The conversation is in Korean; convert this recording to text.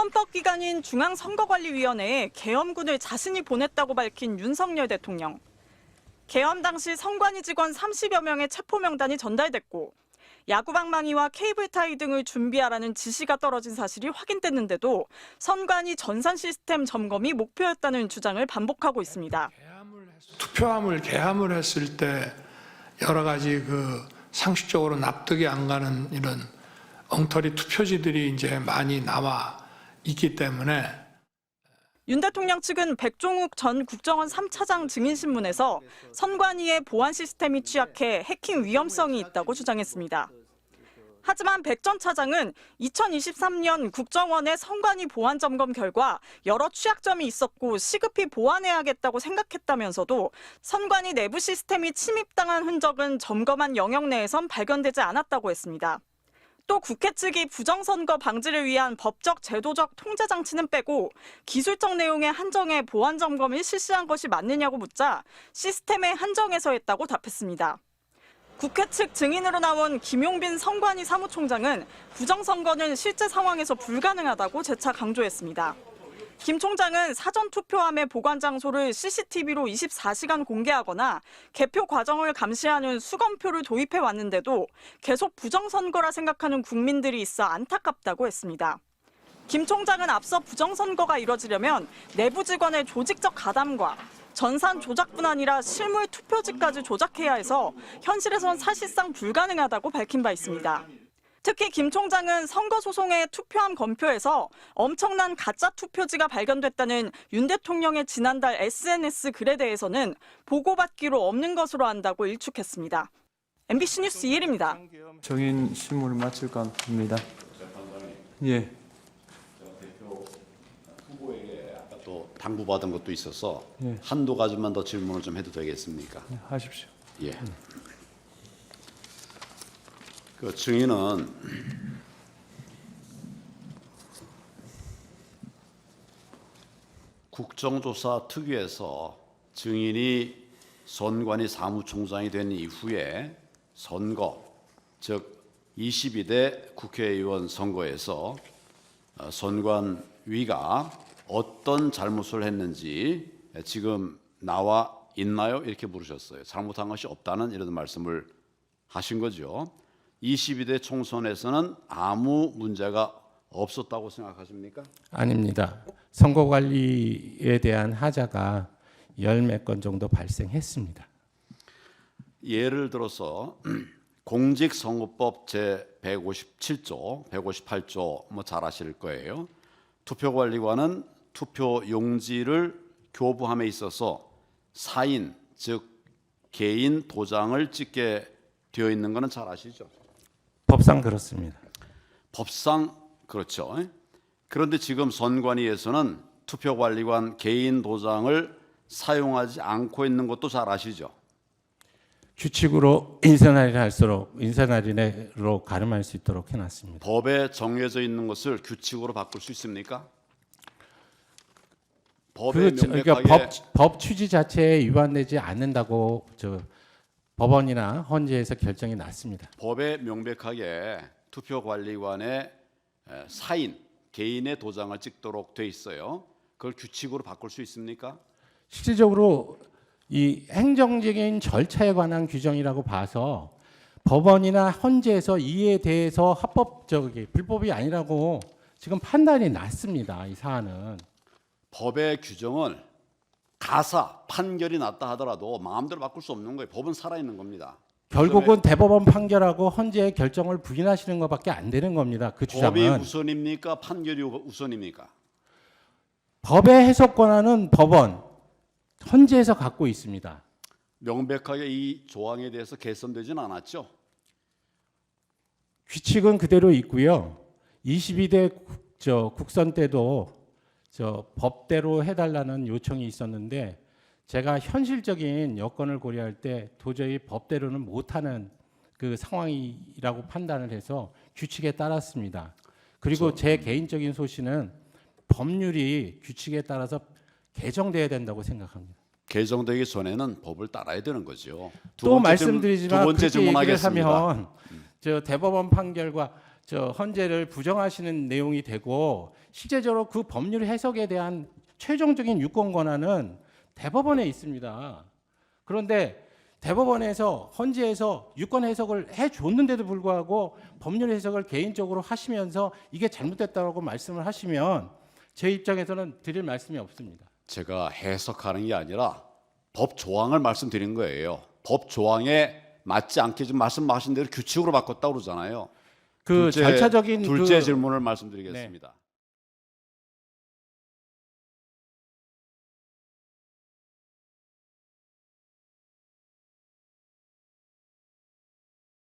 헌법기관인 중앙선거관리위원회에 계엄군을 자신이 보냈다고 밝힌 윤석열 대통령. 계엄 당시 선관위 직원 30여 명의 체포 명단이 전달됐고 야구방망이와 케이블타이 등을 준비하라는 지시가 떨어진 사실이 확인됐는데도 선관위 전산 시스템 점검이 목표였다는 주장을 반복하고 있습니다. 투표함을 개함을 했을 때 여러 가지 상식적으로 납득이 안 가는 이런 엉터리 투표지들이 이제 많이 남아 있기 때문에 윤 대통령 측은 백종욱 전 국정원 3차장 증인신문에서 선관위의 보안 시스템이 취약해 해킹 위험성이 있다고 주장했습니다. 하지만 백 전 차장은 2023년 국정원의 선관위 보안 점검 결과 여러 취약점이 있었고 시급히 보완해야겠다고 생각했다면서도 선관위 내부 시스템이 침입당한 흔적은 점검한 영역 내에선 발견되지 않았다고 했습니다. 또 국회 측이 부정선거 방지를 위한 법적 제도적 통제 장치는 빼고 기술적 내용의 한정에 보안 점검을 실시한 것이 맞느냐고 묻자 시스템의 한정에서 했다고 답했습니다. 국회 측 증인으로 나온 김용빈 선관위 사무총장은 부정선거는 실제 상황에서 불가능하다고 재차 강조했습니다. 김 총장은 사전투표함의 보관 장소를 CCTV로 24시간 공개하거나 개표 과정을 감시하는 수검표를 도입해 왔는데도 계속 부정선거라 생각하는 국민들이 있어 안타깝다고 했습니다. 김 총장은 앞서 부정선거가 이뤄지려면 내부 직원의 조직적 가담과 전산 조작뿐 아니라 실물 투표지까지 조작해야 해서 현실에선 사실상 불가능하다고 밝힌 바 있습니다. 특히 김 총장은 선거소송의 투표함 검표에서 엄청난 가짜 투표지가 발견됐다는 윤 대통령의 지난달 SNS 글에 대해서는 보고받기로 없는 것으로 안다고 일축했습니다. MBC 뉴스 이혜리입니다. 정인 신문을 마칠까 합니다. 예. 후보에게 아까 또 당부받은 것도 있어서 예. 한두 가지만 더 질문을 좀 해도 되겠습니까? 하십시오. 예. 그 증인은 국정조사 특위에서 증인이 선관위 사무총장이 된 이후에 선거, 즉 22대 국회의원 선거에서 선관위가 어떤 잘못을 했는지 지금 나와 있나요? 이렇게 물으셨어요. 잘못한 것이 없다는 이런 말씀을 하신 거죠. 22대 총선에서는 아무 문제가 없었다고 생각하십니까? 아닙니다. 선거관리에 대한 하자가 열 몇 건 정도 발생했습니다. 예를 들어서 공직선거법 제157조, 158조 뭐 잘 아실 거예요. 투표관리관은 투표 용지를 교부함에 있어서 사인, 즉 개인 도장을 찍게 되어 있는 것은 잘 아시죠? 법상 그렇습니다. 법상 그렇죠. 그런데 지금 선관위에서는 투표관리관 개인 도장을 사용하지 않고 있는 것도 잘 아시죠? 규칙으로 인사날인으로 가름할 수 있도록 해놨습니다. 법에 정해져 있는 것을 규칙으로 바꿀 수 있습니까? 법에 그러니까 법 취지 자체에 위반되지 않는다고 법원이나 헌재에서 결정이 났습니다. 법에 명백하게 투표관리관의 사인, 개인의 도장을 찍도록 돼 있어요. 그걸 규칙으로 바꿀 수 있습니까? 실질적으로 이 행정적인 절차에 관한 규정이라고 봐서 법원이나 헌재에서 이에 대해서 불법이 아니라고 지금 판단이 났습니다. 이 사안은. 법의 규정을 가사, 판결이 났다 하더라도 마음대로 바꿀 수 없는 거예요. 법은 살아있는 겁니다. 결국은 대법원 판결하고 헌재의 결정을 부인하시는 것밖에 안 되는 겁니다. 그 주장은. 법이 우선입니까? 판결이 우선입니까? 법의 해석 권한은 법원, 헌재에서 갖고 있습니다. 명백하게 이 조항에 대해서 개선되지는 않았죠? 규칙은 그대로 있고요. 22대 국선 때도 법대로 해달라는 요청이 있었는데 제가 현실적인 여건을 고려할 때 도저히 법대로는 못하는 그 상황이라고 판단을 해서 규칙에 따랐습니다. 그리고 제 개인적인 소신은 법률이 규칙에 따라서 개정돼야 된다고 생각합니다. 개정되기 전에는 법을 따라야 되는 거죠. 또 말씀드리지만 두 번째 그렇게 얘기를 질문하겠습니다. 하면 대법원 판결과 헌재를 부정하시는 내용이 되고 실제적으로 그 법률 해석에 대한 최종적인 유권 권한은 대법원에 있습니다. 그런데 대법원에서 헌재에서 유권 해석을 해줬는데도 불구하고 법률 해석을 개인적으로 하시면서 이게 잘못됐다고 말씀을 하시면 제 입장에서는 드릴 말씀이 없습니다. 제가 해석하는 게 아니라 법 조항을 말씀드린 거예요. 법 조항에 맞지 않게 지금 말씀하신 대로 규칙으로 바꿨다고 그러잖아요. 그 절차적인 둘째 질문을 말씀드리겠습니다.